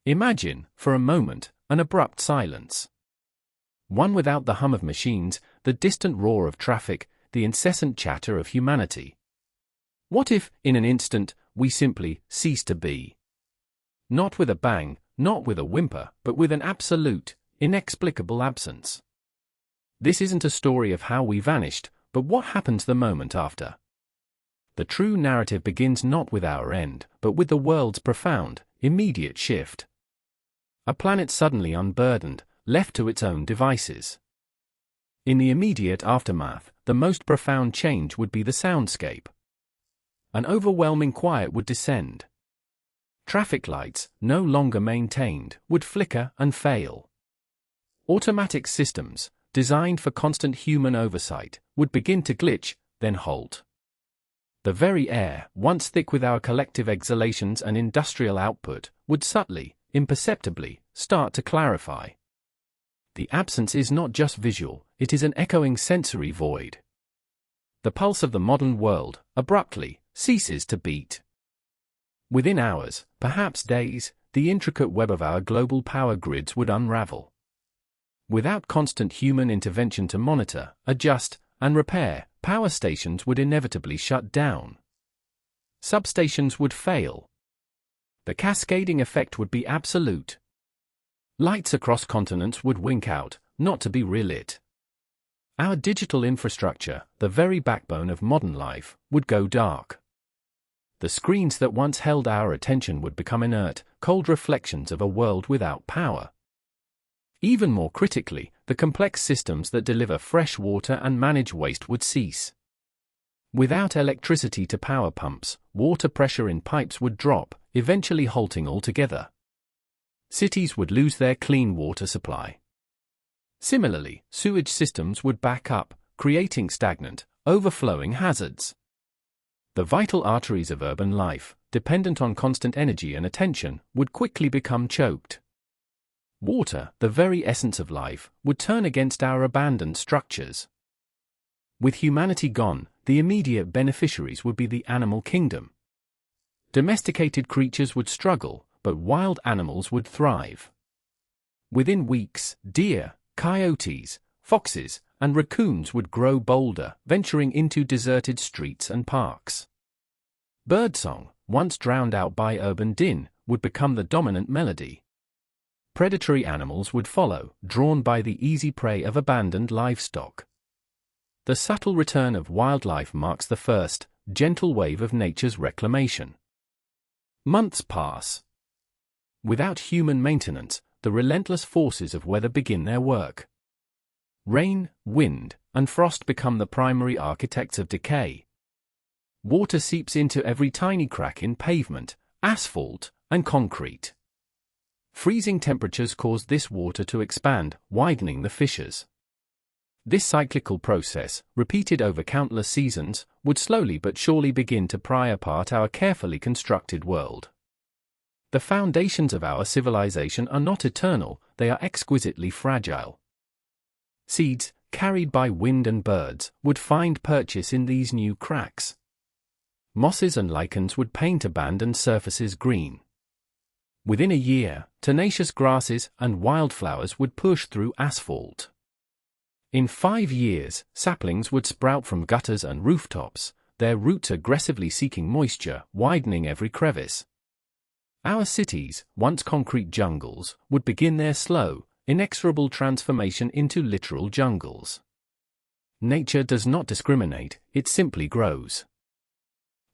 Imagine, for a moment, an abrupt silence. One without the hum of machines, the distant roar of traffic, the incessant chatter of humanity. What if, in an instant, we simply cease to be? Not with a bang, not with a whimper, but with an absolute, inexplicable absence. This isn't a story of how we vanished, but what happens the moment after. The true narrative begins not with our end, but with the world's profound, immediate shift. A planet suddenly unburdened, left to its own devices. In the immediate aftermath, the most profound change would be the soundscape. An overwhelming quiet would descend. Traffic lights, no longer maintained, would flicker and fail. Automatic systems, designed for constant human oversight, would begin to glitch, then halt. The very air, once thick with our collective exhalations and industrial output, would subtly, imperceptibly, start to clarify. The absence is not just visual, it is an echoing sensory void. The pulse of the modern world, abruptly, ceases to beat. Within hours, perhaps days, the intricate web of our global power grids would unravel. Without constant human intervention to monitor, adjust, and repair, power stations would inevitably shut down. Substations would fail. The cascading effect would be absolute. Lights across continents would wink out, not to be relit. Our digital infrastructure, the very backbone of modern life, would go dark. The screens that once held our attention would become inert, cold reflections of a world without power. Even more critically, the complex systems that deliver fresh water and manage waste would cease. Without electricity to power pumps, water pressure in pipes would drop, eventually halting altogether. Cities would lose their clean water supply. Similarly, sewage systems would back up, creating stagnant, overflowing hazards. The vital arteries of urban life, dependent on constant energy and attention, would quickly become choked. Water, the very essence of life, would turn against our abandoned structures. With humanity gone, the immediate beneficiaries would be the animal kingdom. Domesticated creatures would struggle, but wild animals would thrive. Within weeks, deer, coyotes, foxes, and raccoons would grow bolder, venturing into deserted streets and parks. Birdsong, once drowned out by urban din, would become the dominant melody. Predatory animals would follow, drawn by the easy prey of abandoned livestock. The subtle return of wildlife marks the first, gentle wave of nature's reclamation. Months pass. Without human maintenance, the relentless forces of weather begin their work. Rain, wind, and frost become the primary architects of decay. Water seeps into every tiny crack in pavement, asphalt, and concrete. Freezing temperatures cause this water to expand, widening the fissures. This cyclical process, repeated over countless seasons, would slowly but surely begin to pry apart our carefully constructed world. The foundations of our civilization are not eternal, they are exquisitely fragile. Seeds, carried by wind and birds, would find purchase in these new cracks. Mosses and lichens would paint abandoned surfaces green. Within a year, tenacious grasses and wildflowers would push through asphalt. In 5 years, saplings would sprout from gutters and rooftops, their roots aggressively seeking moisture, widening every crevice. Our cities, once concrete jungles, would begin their slow, inexorable transformation into literal jungles. Nature does not discriminate, it simply grows.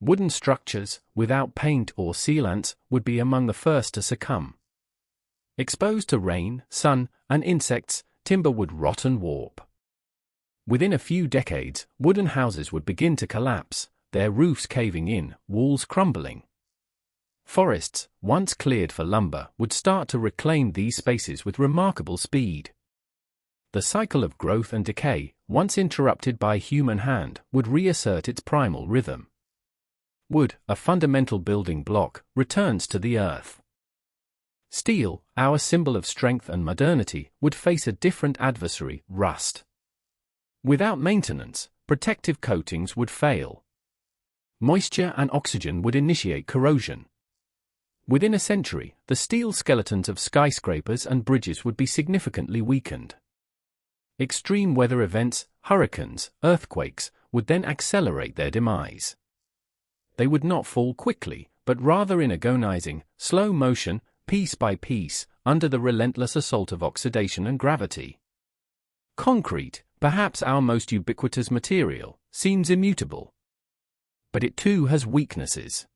Wooden structures, without paint or sealants, would be among the first to succumb. Exposed to rain, sun, and insects, timber would rot and warp. Within a few decades, wooden houses would begin to collapse, their roofs caving in, walls crumbling. Forests, once cleared for lumber, would start to reclaim these spaces with remarkable speed. The cycle of growth and decay, once interrupted by human hand, would reassert its primal rhythm. Wood, a fundamental building block, returns to the earth. Steel, our symbol of strength and modernity, would face a different adversary, rust. Without maintenance, protective coatings would fail. Moisture and oxygen would initiate corrosion. Within a century, the steel skeletons of skyscrapers and bridges would be significantly weakened. Extreme weather events, hurricanes, earthquakes, would then accelerate their demise. They would not fall quickly, but rather in agonizing, slow motion, piece by piece, under the relentless assault of oxidation and gravity. Concrete, perhaps our most ubiquitous material, seems immutable. But it too has weaknesses.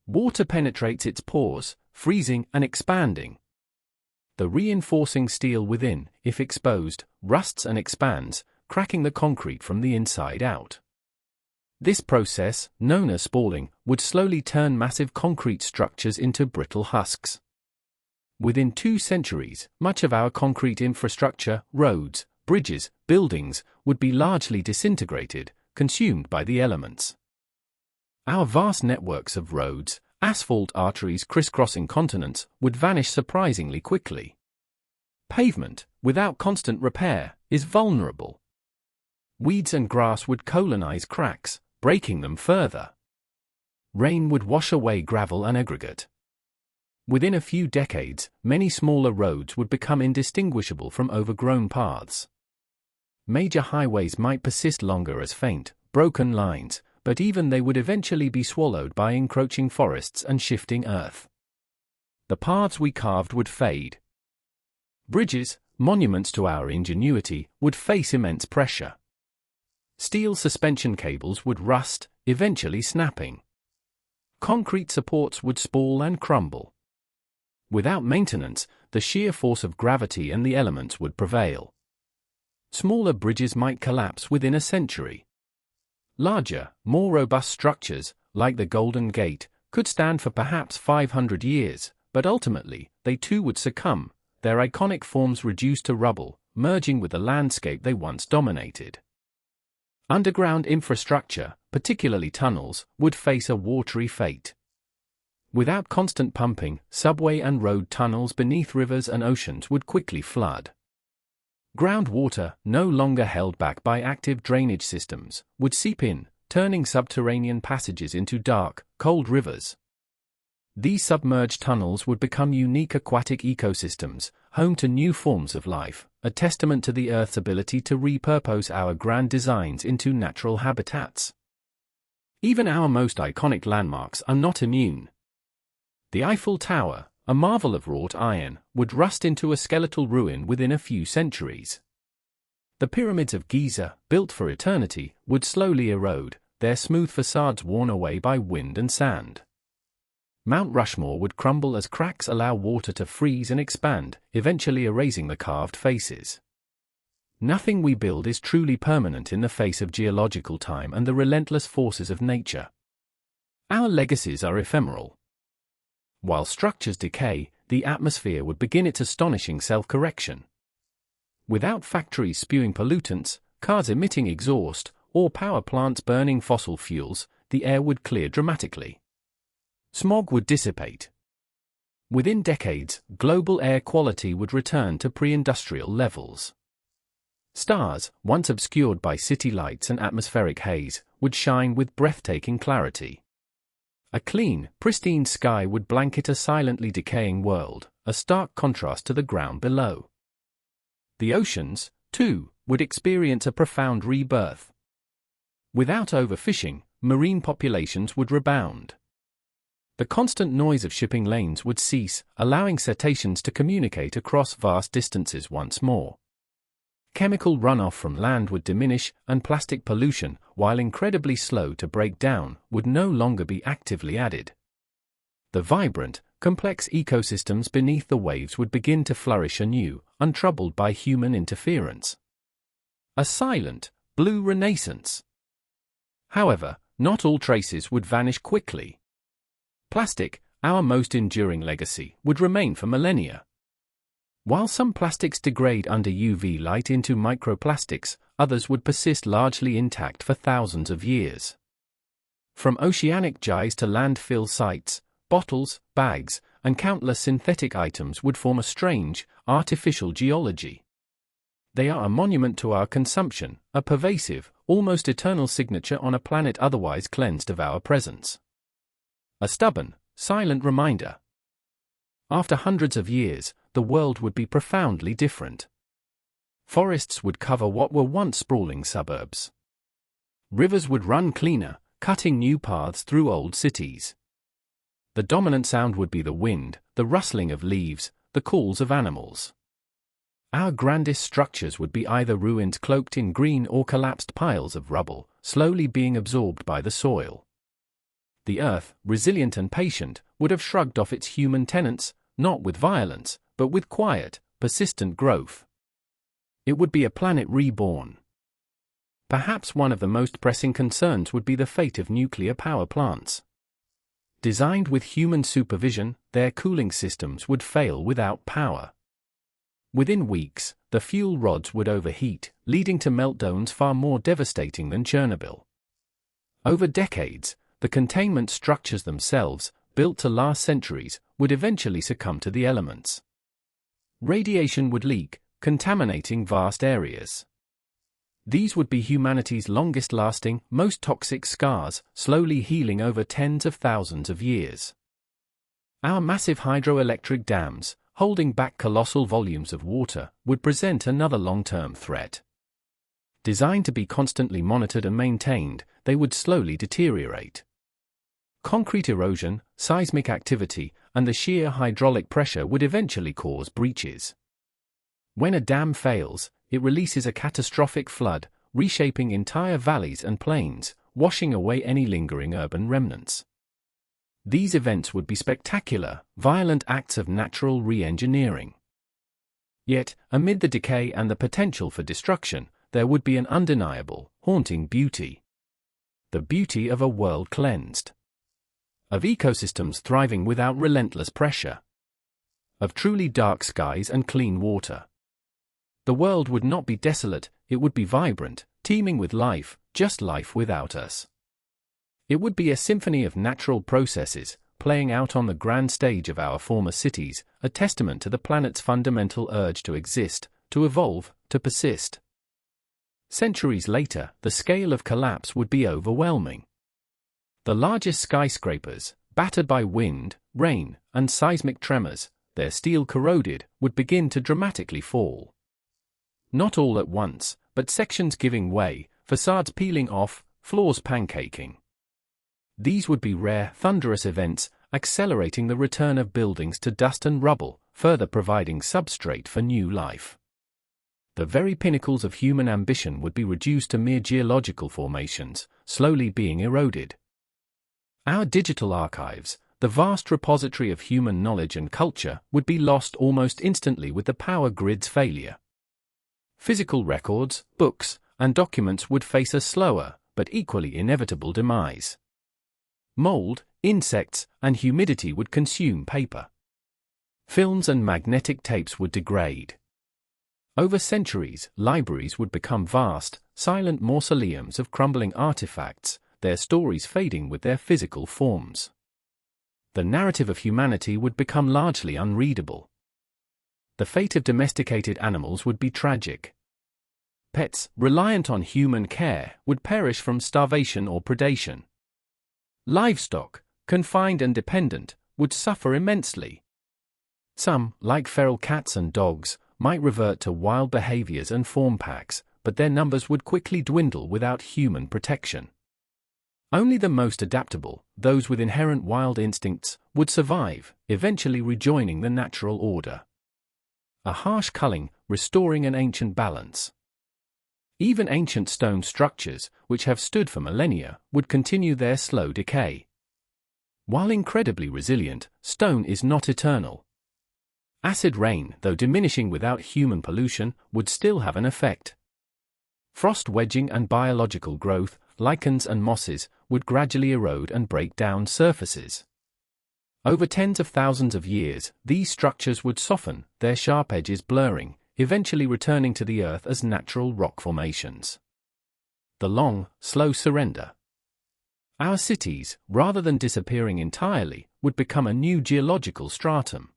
Water penetrates its pores, freezing and expanding. The reinforcing steel within, if exposed, rusts and expands, cracking the concrete from the inside out. This process, known as spalling, would slowly turn massive concrete structures into brittle husks. Within 2 centuries, much of our concrete infrastructure, roads, bridges, buildings, would be largely disintegrated, consumed by the elements. Our vast networks of roads, asphalt arteries crisscrossing continents, would vanish surprisingly quickly. Pavement, without constant repair, is vulnerable. Weeds and grass would colonize cracks, breaking them further. Rain would wash away gravel and aggregate. Within a few decades, many smaller roads would become indistinguishable from overgrown paths. Major highways might persist longer as faint, broken lines, but even they would eventually be swallowed by encroaching forests and shifting earth. The paths we carved would fade. Bridges, monuments to our ingenuity, would face immense pressure. Steel suspension cables would rust, eventually snapping. Concrete supports would spall and crumble. Without maintenance, the sheer force of gravity and the elements would prevail. Smaller bridges might collapse within a century. Larger, more robust structures, like the Golden Gate, could stand for perhaps 500 years, but ultimately, they too would succumb, their iconic forms reduced to rubble, merging with the landscape they once dominated. Underground infrastructure, particularly tunnels, would face a watery fate. Without constant pumping, subway and road tunnels beneath rivers and oceans would quickly flood. Groundwater, no longer held back by active drainage systems, would seep in, turning subterranean passages into dark, cold rivers. These submerged tunnels would become unique aquatic ecosystems, home to new forms of life, a testament to the Earth's ability to repurpose our grand designs into natural habitats. Even our most iconic landmarks are not immune. The Eiffel Tower, a marvel of wrought iron, would rust into a skeletal ruin within a few centuries. The pyramids of Giza, built for eternity, would slowly erode, their smooth facades worn away by wind and sand. Mount Rushmore would crumble as cracks allow water to freeze and expand, eventually erasing the carved faces. Nothing we build is truly permanent in the face of geological time and the relentless forces of nature. Our legacies are ephemeral. While structures decay, the atmosphere would begin its astonishing self-correction. Without factories spewing pollutants, cars emitting exhaust, or power plants burning fossil fuels, the air would clear dramatically. Smog would dissipate. Within decades, global air quality would return to pre-industrial levels. Stars, once obscured by city lights and atmospheric haze, would shine with breathtaking clarity. A clean, pristine sky would blanket a silently decaying world, a stark contrast to the ground below. The oceans, too, would experience a profound rebirth. Without overfishing, marine populations would rebound. The constant noise of shipping lanes would cease, allowing cetaceans to communicate across vast distances once more. Chemical runoff from land would diminish, and plastic pollution, while incredibly slow to break down, would no longer be actively added. The vibrant, complex ecosystems beneath the waves would begin to flourish anew, untroubled by human interference. A silent, blue renaissance. However, not all traces would vanish quickly. Plastic, our most enduring legacy, would remain for millennia. While some plastics degrade under UV light into microplastics, others would persist largely intact for thousands of years. From oceanic gyres to landfill sites, bottles, bags, and countless synthetic items would form a strange, artificial geology. They are a monument to our consumption, a pervasive, almost eternal signature on a planet otherwise cleansed of our presence. A stubborn, silent reminder. After hundreds of years, the world would be profoundly different. Forests would cover what were once sprawling suburbs. Rivers would run cleaner, cutting new paths through old cities. The dominant sound would be the wind, the rustling of leaves, the calls of animals. Our grandest structures would be either ruins cloaked in green or collapsed piles of rubble, slowly being absorbed by the soil. The earth, resilient and patient, would have shrugged off its human tenants, not with violence, but with quiet, persistent growth. It would be a planet reborn. Perhaps one of the most pressing concerns would be the fate of nuclear power plants. Designed with human supervision, their cooling systems would fail without power. Within weeks, the fuel rods would overheat, leading to meltdowns far more devastating than Chernobyl. Over decades, the containment structures themselves, built to last centuries, would eventually succumb to the elements. Radiation would leak, contaminating vast areas. These would be humanity's longest-lasting, most toxic scars, slowly healing over tens of thousands of years. Our massive hydroelectric dams, holding back colossal volumes of water, would present another long-term threat. Designed to be constantly monitored and maintained, they would slowly deteriorate. Concrete erosion, seismic activity, and the sheer hydraulic pressure would eventually cause breaches. When a dam fails, it releases a catastrophic flood, reshaping entire valleys and plains, washing away any lingering urban remnants. These events would be spectacular, violent acts of natural re-engineering. Yet, amid the decay and the potential for destruction, there would be an undeniable, haunting beauty. The beauty of a world cleansed. Of ecosystems thriving without relentless pressure. Of truly dark skies and clean water. The world would not be desolate, it would be vibrant, teeming with life, just life without us. It would be a symphony of natural processes, playing out on the grand stage of our former cities, a testament to the planet's fundamental urge to exist, to evolve, to persist. Centuries later, the scale of collapse would be overwhelming. The largest skyscrapers, battered by wind, rain, and seismic tremors, their steel corroded, would begin to dramatically fall. Not all at once, but sections giving way, facades peeling off, floors pancaking. These would be rare, thunderous events, accelerating the return of buildings to dust and rubble, further providing substrate for new life. The very pinnacles of human ambition would be reduced to mere geological formations, slowly being eroded. Our digital archives, the vast repository of human knowledge and culture, would be lost almost instantly with the power grid's failure. Physical records, books, and documents would face a slower, but equally inevitable demise. Mold, insects, and humidity would consume paper. Films and magnetic tapes would degrade. Over centuries, libraries would become vast, silent mausoleums of crumbling artifacts, their stories fading with their physical forms. The narrative of humanity would become largely unreadable. The fate of domesticated animals would be tragic. Pets, reliant on human care, would perish from starvation or predation. Livestock, confined and dependent, would suffer immensely. Some, like feral cats and dogs, might revert to wild behaviors and form packs, but their numbers would quickly dwindle without human protection. Only the most adaptable, those with inherent wild instincts, would survive, eventually rejoining the natural order. A harsh culling, restoring an ancient balance. Even ancient stone structures, which have stood for millennia, would continue their slow decay. While incredibly resilient, stone is not eternal. Acid rain, though diminishing without human pollution, would still have an effect. Frost wedging and biological growth, lichens and mosses, would gradually erode and break down surfaces. Over tens of thousands of years, these structures would soften, their sharp edges blurring, eventually returning to the earth as natural rock formations. The long, slow surrender. Our cities, rather than disappearing entirely, would become a new geological stratum.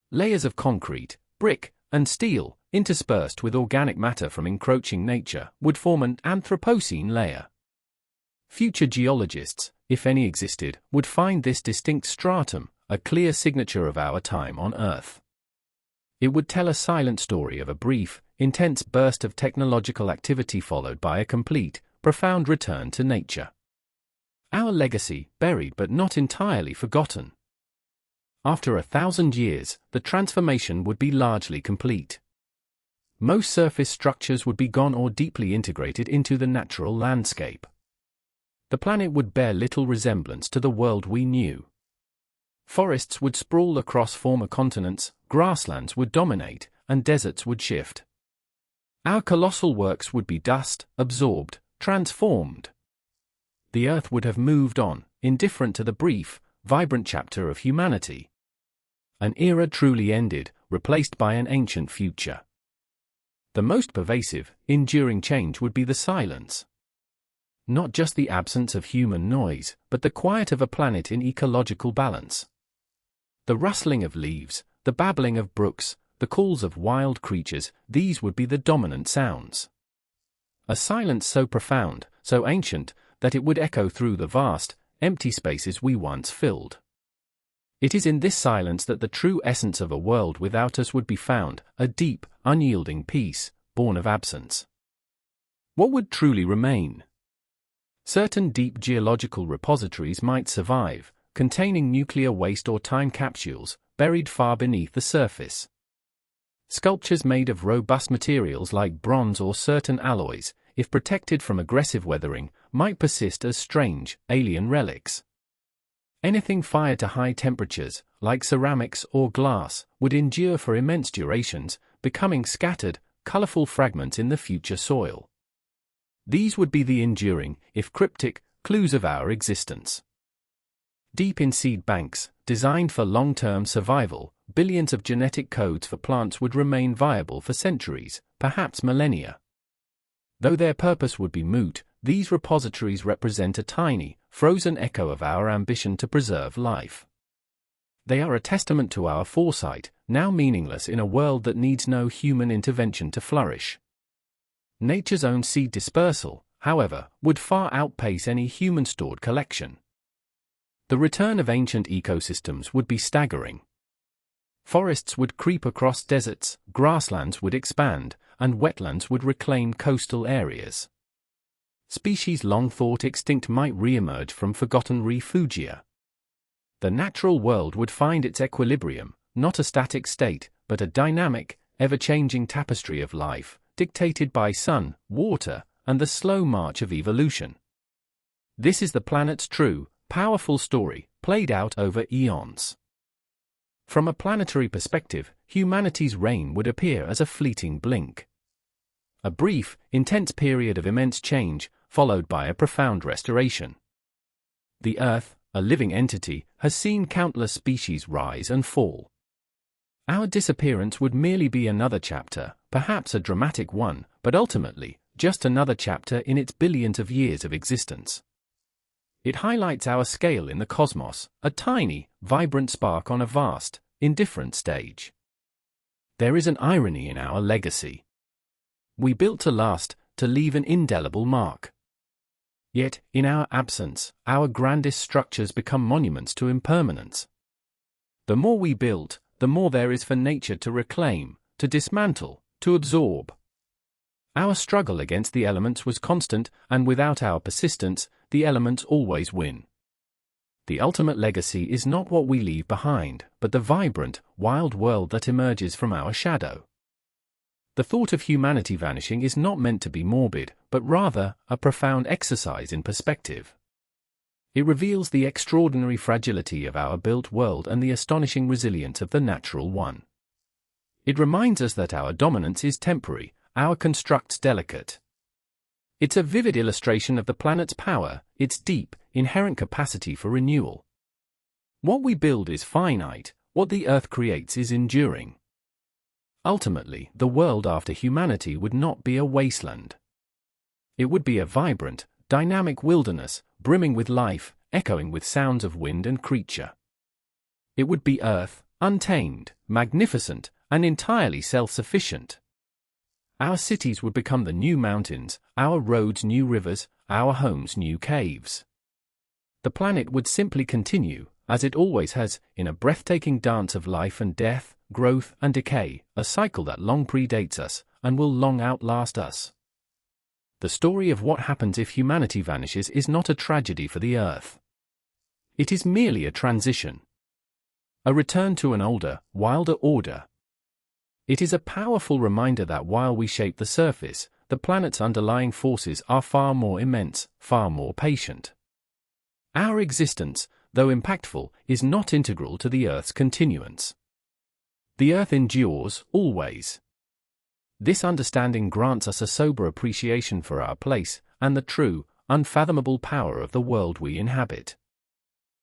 Layers of concrete, brick, and steel, interspersed with organic matter from encroaching nature, would form an Anthropocene layer. Future geologists, if any existed, would find this distinct stratum a clear signature of our time on Earth. It would tell a silent story of a brief, intense burst of technological activity followed by a complete, profound return to nature. Our legacy, buried but not entirely forgotten. After 1,000 years, the transformation would be largely complete. Most surface structures would be gone or deeply integrated into the natural landscape. The planet would bear little resemblance to the world we knew. Forests would sprawl across former continents, grasslands would dominate, and deserts would shift. Our colossal works would be dust, absorbed, transformed. The Earth would have moved on, indifferent to the brief, vibrant chapter of humanity. An era truly ended, replaced by an ancient future. The most pervasive, enduring change would be the silence. Not just the absence of human noise, but the quiet of a planet in ecological balance. The rustling of leaves, the babbling of brooks, the calls of wild creatures, these would be the dominant sounds. A silence so profound, so ancient, that it would echo through the vast, empty spaces we once filled. It is in this silence that the true essence of a world without us would be found, a deep, unyielding peace, born of absence. What would truly remain? Certain deep geological repositories might survive, containing nuclear waste or time capsules, buried far beneath the surface. Sculptures made of robust materials like bronze or certain alloys, if protected from aggressive weathering, might persist as strange, alien relics. Anything fired to high temperatures, like ceramics or glass, would endure for immense durations, becoming scattered, colorful fragments in the future soil. These would be the enduring, if cryptic, clues of our existence. Deep in seed banks, designed for long-term survival, billions of genetic codes for plants would remain viable for centuries, perhaps millennia. Though their purpose would be moot, these repositories represent a tiny, frozen echo of our ambition to preserve life. They are a testament to our foresight, now meaningless in a world that needs no human intervention to flourish. Nature's own seed dispersal, however, would far outpace any human-stored collection. The return of ancient ecosystems would be staggering. Forests would creep across deserts, grasslands would expand, and wetlands would reclaim coastal areas. Species long thought extinct might re-emerge from forgotten refugia. The natural world would find its equilibrium, not a static state, but a dynamic, ever-changing tapestry of life, dictated by sun, water, and the slow march of evolution. This is the planet's true, powerful story, played out over eons. From a planetary perspective, humanity's reign would appear as a fleeting blink. A brief, intense period of immense change, followed by a profound restoration. The Earth, a living entity, has seen countless species rise and fall. Our disappearance would merely be another chapter, perhaps a dramatic one, but ultimately, just another chapter in its billions of years of existence. It highlights our scale in the cosmos, a tiny, vibrant spark on a vast, indifferent stage. There is an irony in our legacy. We built to last, to leave an indelible mark. Yet, in our absence, our grandest structures become monuments to impermanence. The more we build, the more there is for nature to reclaim, to dismantle, to absorb. Our struggle against the elements was constant, and without our persistence, the elements always win. The ultimate legacy is not what we leave behind, but the vibrant, wild world that emerges from our shadow. The thought of humanity vanishing is not meant to be morbid, but rather, a profound exercise in perspective. It reveals the extraordinary fragility of our built world and the astonishing resilience of the natural one. It reminds us that our dominance is temporary, our constructs delicate. It's a vivid illustration of the planet's power, its deep, inherent capacity for renewal. What we build is finite, what the Earth creates is enduring. Ultimately, the world after humanity would not be a wasteland. It would be a vibrant, dynamic wilderness, brimming with life, echoing with sounds of wind and creature. It would be Earth, untamed, magnificent, and entirely self-sufficient. Our cities would become the new mountains, our roads new rivers, our home's new caves. The planet would simply continue, as it always has, in a breathtaking dance of life and death, growth and decay, a cycle that long predates us, and will long outlast us. The story of what happens if humanity vanishes is not a tragedy for the Earth. It is merely a transition. A return to an older, wilder order. It is a powerful reminder that while we shape the surface, the planet's underlying forces are far more immense, far more patient. Our existence, though impactful, is not integral to the Earth's continuance. The Earth endures, always. This understanding grants us a sober appreciation for our place, and the true, unfathomable power of the world we inhabit.